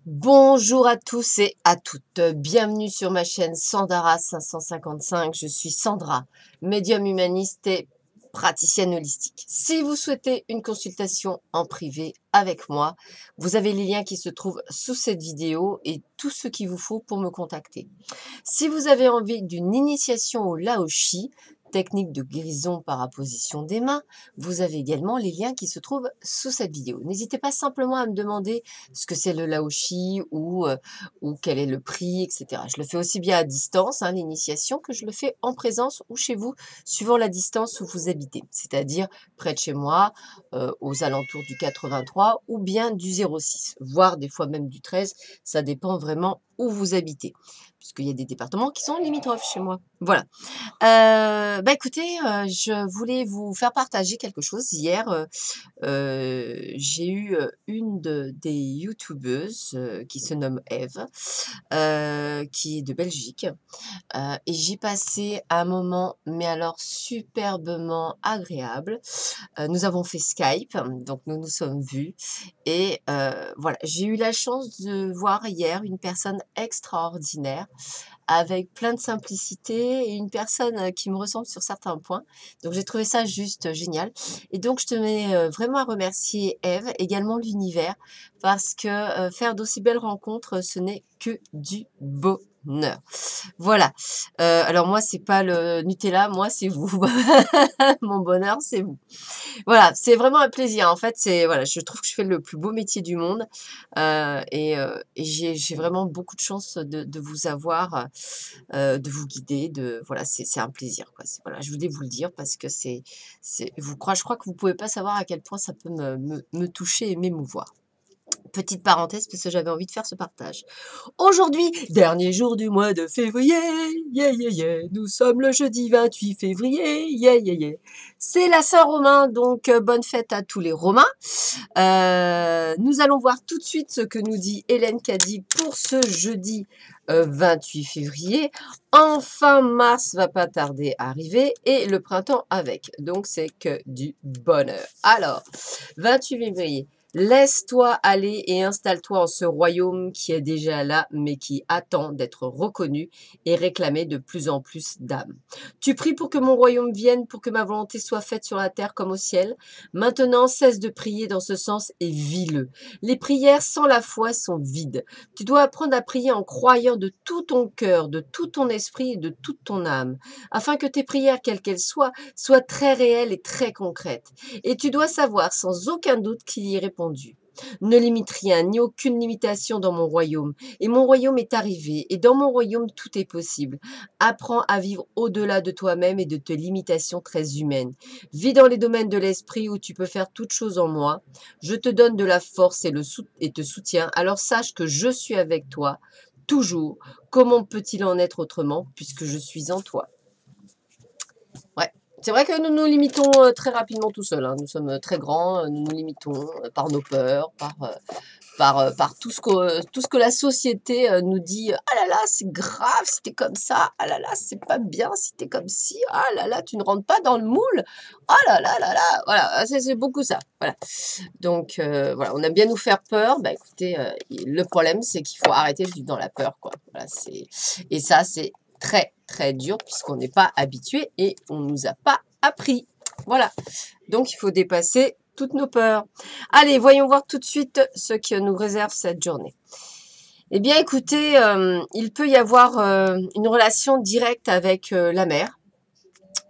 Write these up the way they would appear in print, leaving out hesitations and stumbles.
Bonjour à tous et à toutes. Bienvenue sur ma chaîne Sandara 555. Je suis Sandra, médium humaniste et praticienne holistique. Si vous souhaitez une consultation en privé avec moi, vous avez les liens qui se trouvent sous cette vidéo et tout ce qu'il vous faut pour me contacter. Si vous avez envie d'une initiation au Laoshi, technique de guérison par apposition des mains, vous avez également les liens qui se trouvent sous cette vidéo. N'hésitez pas simplement à me demander ce que c'est le Laoshi ou quel est le prix, etc. Je le fais aussi bien à distance, l'initiation, que je le fais en présence ou chez vous, suivant la distance où vous habitez, c'est-à-dire près de chez moi, aux alentours du 83 ou bien du 06, voire des fois même du 13, ça dépend vraiment où vous habitez, puisqu'il y a des départements qui sont limitrophes chez moi. Voilà. Écoutez, je voulais vous faire partager quelque chose. Hier, j'ai eu des youtubeuses qui se nomme Eve, qui est de Belgique. Et j'ai passé un moment, mais alors superbement agréable. Nous avons fait Skype, donc nous nous sommes vus. Et voilà, j'ai eu la chance de voir hier une personne extraordinaire, avec plein de simplicité et une personne qui me ressemble sur certains points. Donc j'ai trouvé ça juste génial. Et donc je tenais vraiment à remercier Eve, également l'univers, parce que faire d'aussi belles rencontres, ce n'est que du bonheur. Voilà. Alors moi, c'est pas le Nutella, moi, c'est vous. Mon bonheur, c'est vous. Voilà, c'est vraiment un plaisir. En fait, voilà, je trouve que je fais le plus beau métier du monde, et j'ai vraiment beaucoup de chance de vous avoir, de vous guider, voilà, c'est un plaisir, quoi. Voilà, je voulais vous le dire parce que je crois que vous pouvez pas savoir à quel point ça peut me toucher et m'émouvoir. Petite parenthèse, parce que j'avais envie de faire ce partage. Aujourd'hui, dernier jour du mois de février, yeah, yeah, yeah. Nous sommes le jeudi 28 février, yeah, yeah, yeah. C'est la Saint-Romain, donc bonne fête à tous les Romains. Nous allons voir tout de suite ce que nous dit Hélène Caddy pour ce jeudi 28 février. Enfin, mars va pas tarder à arriver et le printemps avec. Donc, c'est que du bonheur. Alors, 28 février. Laisse-toi aller et installe-toi en ce royaume qui est déjà là, mais qui attend d'être reconnu et réclamé de plus en plus d'âmes. Tu pries pour que mon royaume vienne, pour que ma volonté soit faite sur la terre comme au ciel. Maintenant, cesse de prier dans ce sens et vis-le. Les prières sans la foi sont vides. Tu dois apprendre à prier en croyant de tout ton cœur, de tout ton esprit et de toute ton âme, afin que tes prières, quelles qu'elles soient très réelles et très concrètes. Et tu dois savoir sans aucun doute qu'il y est répondu. Ne limite rien, ni aucune limitation dans mon royaume. Et mon royaume est arrivé, et dans mon royaume tout est possible. Apprends à vivre au-delà de toi-même et de tes limitations très humaines. Vis dans les domaines de l'esprit où tu peux faire toutes choses en moi. Je te donne de la force et te soutiens, alors sache que je suis avec toi, toujours. Comment peut-il en être autrement, puisque je suis en toi? Ouais. C'est vrai que nous nous limitons très rapidement tout seuls. Nous sommes très grands, nous nous limitons par nos peurs, par tout ce que la société nous dit. Ah là là, c'est grave si t'es comme ça. Ah là là, c'est pas bien si t'es comme ci. Ah là là, tu ne rentres pas dans le moule. Ah là là là là. Voilà, c'est beaucoup ça. Voilà. Donc voilà, on aime bien nous faire peur. Bah écoutez, le problème c'est qu'il faut arrêter de vivre dans la peur, quoi. Voilà, et ça c'est très très dur puisqu'on n'est pas habitué et on ne nous a pas appris. Voilà. Donc il faut dépasser toutes nos peurs. Allez, voyons voir tout de suite ce que nous réserve cette journée. Eh bien, écoutez, il peut y avoir une relation directe avec la mère.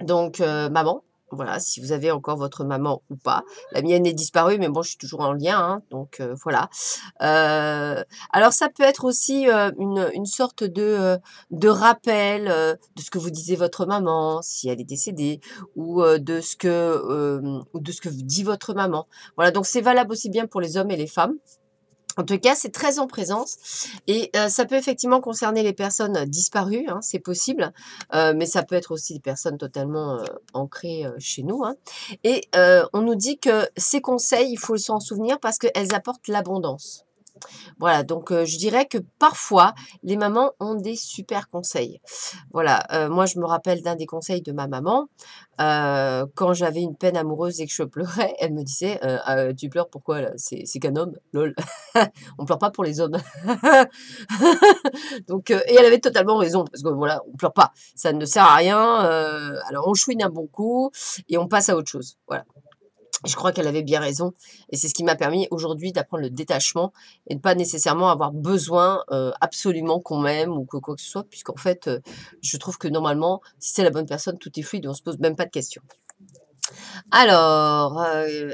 Donc, maman. Voilà, si vous avez encore votre maman ou pas. La mienne est disparue, mais bon, je suis toujours en lien, donc voilà. Alors, ça peut être aussi une sorte de rappel de ce que vous disait votre maman, si elle est décédée, ou de ce que vous dit votre maman. Voilà, donc c'est valable aussi bien pour les hommes et les femmes. En tout cas, c'est très en présence et ça peut effectivement concerner les personnes disparues, c'est possible, mais ça peut être aussi des personnes totalement ancrées chez nous. Et on nous dit que ces conseils, il faut s'en souvenir parce qu'elles apportent l'abondance. Voilà, donc je dirais que parfois, les mamans ont des super conseils. Voilà, moi je me rappelle d'un des conseils de ma maman, quand j'avais une peine amoureuse et que je pleurais, elle me disait: Tu pleures pourquoi là? C'est qu'un homme, lol. On pleure pas pour les hommes». Donc et elle avait totalement raison parce que voilà, on pleure pas, ça ne sert à rien, alors on chouine un bon coup et on passe à autre chose. Voilà. Je crois qu'elle avait bien raison et c'est ce qui m'a permis aujourd'hui d'apprendre le détachement et de pas nécessairement avoir besoin, absolument qu'on m'aime ou que quoi que ce soit puisqu'en fait, je trouve que normalement, si c'est la bonne personne, tout est fluide et on se pose même pas de questions. Alors,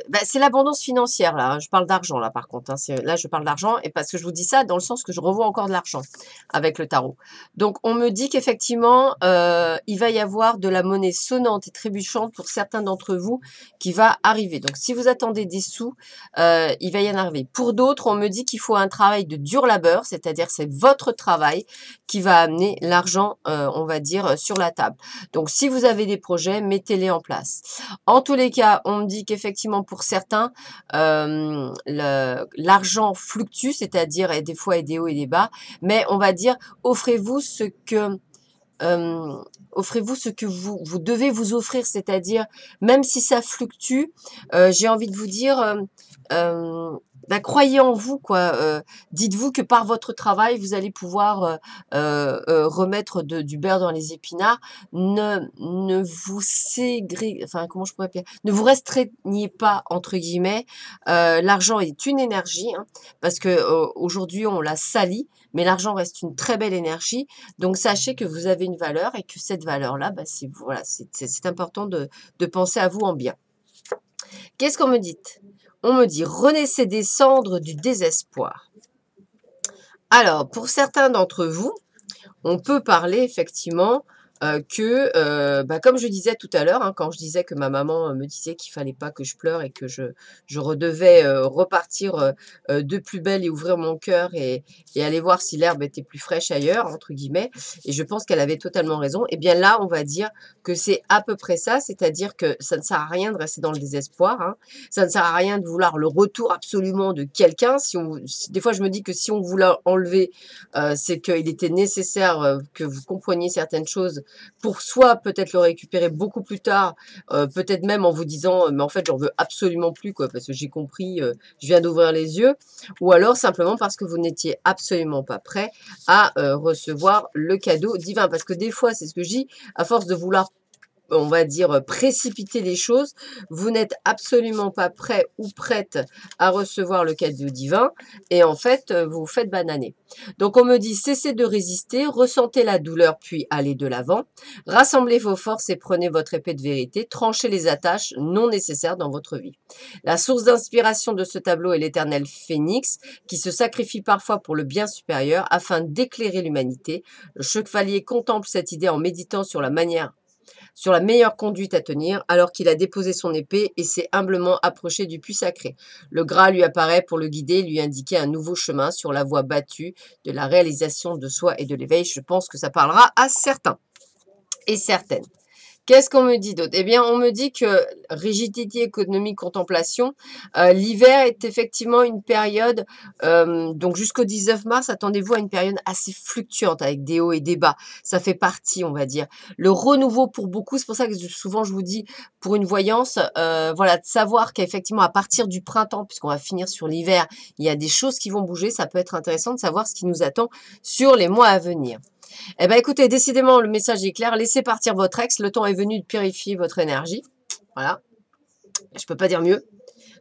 bah, c'est l'abondance financière là, hein, je parle d'argent là par contre, hein, là je parle d'argent et parce que je vous dis ça dans le sens que je revois encore de l'argent avec le tarot. Donc on me dit qu'effectivement, il va y avoir de la monnaie sonnante et trébuchante pour certains d'entre vous qui va arriver. Donc si vous attendez des sous, il va y en arriver. Pour d'autres, on me dit qu'il faut un travail de dur labeur, c'est-à-dire c'est votre travail qui va amener l'argent, on va dire, sur la table. Donc si vous avez des projets, mettez-les en place. En tous les cas, on me dit qu'effectivement pour certains, l'argent fluctue, c'est-à-dire et des fois il y a des hauts et des bas, mais on va dire offrez-vous ce que offrez-vous ce que vous devez vous offrir, c'est-à-dire même si ça fluctue, j'ai envie de vous dire, bah, croyez en vous quoi, dites-vous que par votre travail, vous allez pouvoir, remettre du beurre dans les épinards. Ne vous enfin comment je pourrais dire? Ne vous «restreignez pas» entre guillemets, l'argent est une énergie, hein, parce que, aujourd'hui on la salit, mais l'argent reste une très belle énergie. Donc sachez que vous avez une valeur et que cette valeur-là, bah, c'est voilà, c'est important de penser à vous en bien. Qu'est-ce qu'on me dit? On me dit: «Renaissez des cendres du désespoir». Alors, pour certains d'entre vous, on peut parler effectivement, que, bah, comme je disais tout à l'heure, hein, quand je disais que ma maman, me disait qu'il fallait pas que je pleure et que je redevais, repartir, de plus belle et ouvrir mon cœur et aller voir si l'herbe était plus «fraîche ailleurs» entre guillemets et je pense qu'elle avait totalement raison. Et bien là, on va dire que c'est à peu près ça, c'est-à-dire que ça ne sert à rien de rester dans le désespoir, hein. Ça ne sert à rien de vouloir le retour absolument de quelqu'un. Des fois je me dis que si on vous l'a enlevé, c'est qu'il était nécessaire, que vous compreniez certaines choses pour soit peut-être le récupérer beaucoup plus tard, peut-être même en vous disant: «Mais en fait, j'en veux absolument plus quoi, parce que j'ai compris, je viens d'ouvrir les yeux», ou alors simplement parce que vous n'étiez absolument pas prêt à, recevoir le cadeau divin. Parce que des fois, c'est ce que je dis, à force de vouloir on va dire, précipiter les choses. Vous n'êtes absolument pas prêt ou prête à recevoir le cadeau divin et en fait, vous vous faites bananer. Donc on me dit: «Cessez de résister, ressentez la douleur puis allez de l'avant. Rassemblez vos forces et prenez votre épée de vérité, tranchez les attaches non nécessaires dans votre vie». La source d'inspiration de ce tableau est l'éternel phénix qui se sacrifie parfois pour le bien supérieur afin d'éclairer l'humanité. Le chevalier contemple cette idée en méditant sur la meilleure conduite à tenir, alors qu'il a déposé son épée et s'est humblement approché du puits sacré. Le Graal lui apparaît pour le guider et lui indiquer un nouveau chemin sur la voie battue de la réalisation de soi et de l'éveil. Je pense que ça parlera à certains et certaines. Qu'est-ce qu'on me dit d'autre? Eh bien, on me dit que rigidité économique, contemplation, l'hiver est effectivement une période, donc jusqu'au 19 mars, attendez-vous à une période assez fluctuante avec des hauts et des bas. Ça fait partie, on va dire. Le renouveau pour beaucoup, c'est pour ça que souvent je vous dis, pour une voyance, voilà, de savoir qu'effectivement à partir du printemps, puisqu'on va finir sur l'hiver, il y a des choses qui vont bouger. Ça peut être intéressant de savoir ce qui nous attend sur les mois à venir. Eh ben, écoutez, décidément, le message est clair. Laissez partir votre ex. Le temps est venu de purifier votre énergie. Voilà. Je peux pas dire mieux.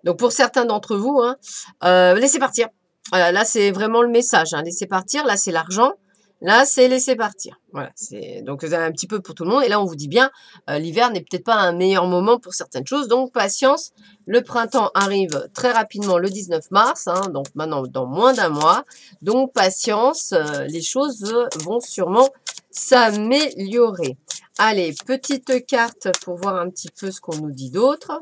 Donc, pour certains d'entre vous, hein, laissez partir. Voilà, là, c'est vraiment le message. Hein. Laissez partir. Là, c'est l'argent. Là, c'est laisser partir. Voilà. Donc, vous avez un petit peu pour tout le monde. Et là, on vous dit bien, l'hiver n'est peut-être pas un meilleur moment pour certaines choses. Donc, patience. Le printemps arrive très rapidement le 19 mars. Hein, donc, maintenant, dans moins d'un mois. Donc, patience. Les choses vont sûrement s'améliorer. Allez, petite carte pour voir un petit peu ce qu'on nous dit d'autre.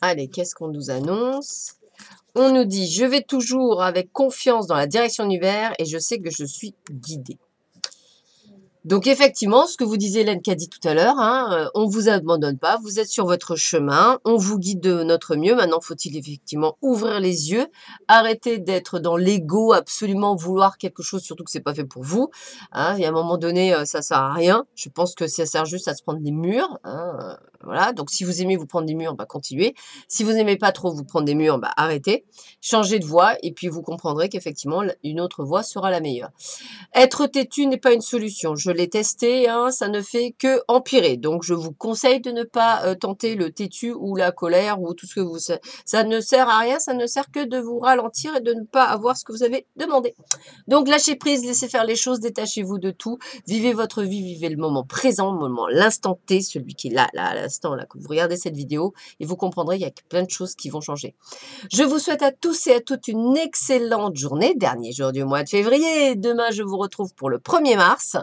Allez, qu'est-ce qu'on nous annonce? On nous dit: «Je vais toujours avec confiance dans la direction du vert et je sais que je suis guidée». Donc effectivement, ce que vous disiez Hélène qui a dit tout à l'heure, hein, on vous abandonne pas, vous êtes sur votre chemin, on vous guide de notre mieux. Maintenant, faut-il effectivement ouvrir les yeux, arrêter d'être dans l'ego, absolument vouloir quelque chose, surtout que c'est pas fait pour vous, hein. Il y a un moment donné, ça sert à rien. Je pense que ça sert juste à se prendre des murs, hein, voilà. Donc si vous aimez vous prendre des murs, bah, continuez. Si vous n'aimez pas trop vous prendre des murs, bah, arrêtez. Changez de voie et puis vous comprendrez qu'effectivement, une autre voie sera la meilleure. Être têtu n'est pas une solution. Je l'ai testé, hein, ça ne fait que empirer. Donc, je vous conseille de ne pas tenter le têtu ou la colère ou tout ce que vous... Ça ne sert à rien, ça ne sert que de vous ralentir et de ne pas avoir ce que vous avez demandé. Donc, lâchez prise, laissez faire les choses, détachez-vous de tout. Vivez votre vie, vivez le moment présent, le moment, l'instant T, celui qui est là, à l'instant, là, que vous regardez cette vidéo, et vous comprendrez, il y a plein de choses qui vont changer. Je vous souhaite à tous et à toutes une excellente journée, dernier jour du mois de février. Demain, je vous retrouve pour le 1er mars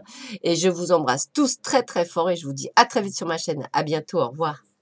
et je vous embrasse tous très très fort et je vous dis à très vite sur ma chaîne. À bientôt, au revoir.